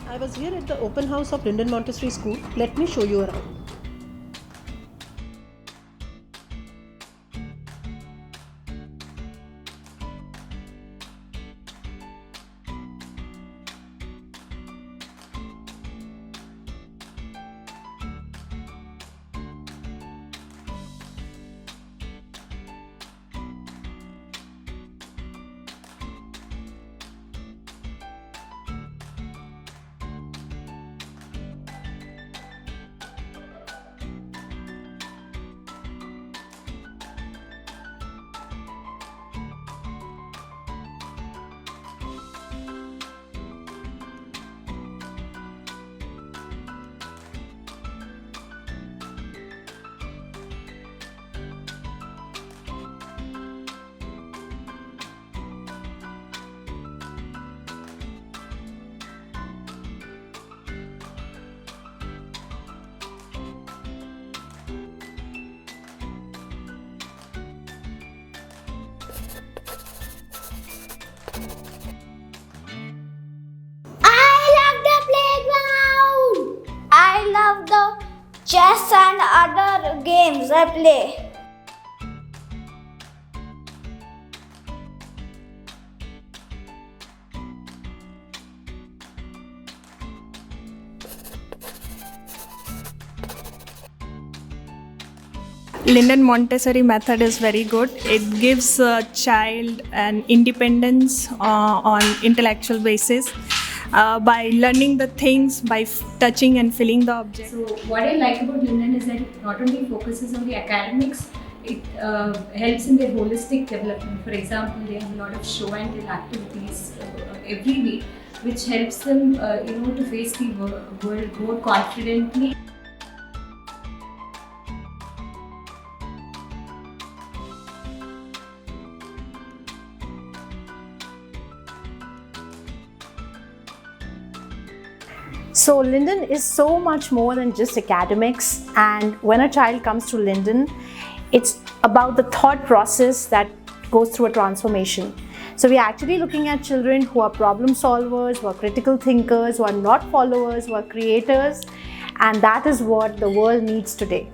I was here at the open house of Linden Montessori School. Let me show you around. I love the playground. I love the chess and other games I play. Linden Montessori method is very good. It gives a child an independence on intellectual basis by learning the things by touching and feeling the object. So what I like about Linden is that it not only focuses on the academics, it helps in their holistic development. For example, they have a lot of show and tell activities every week, which helps them to face the world more confidently. So Linden is so much more than just academics, and when a child comes to Linden, it's about the thought process that goes through a transformation. So we're actually looking at children who are problem solvers, who are critical thinkers, who are not followers, who are creators, and that is what the world needs today.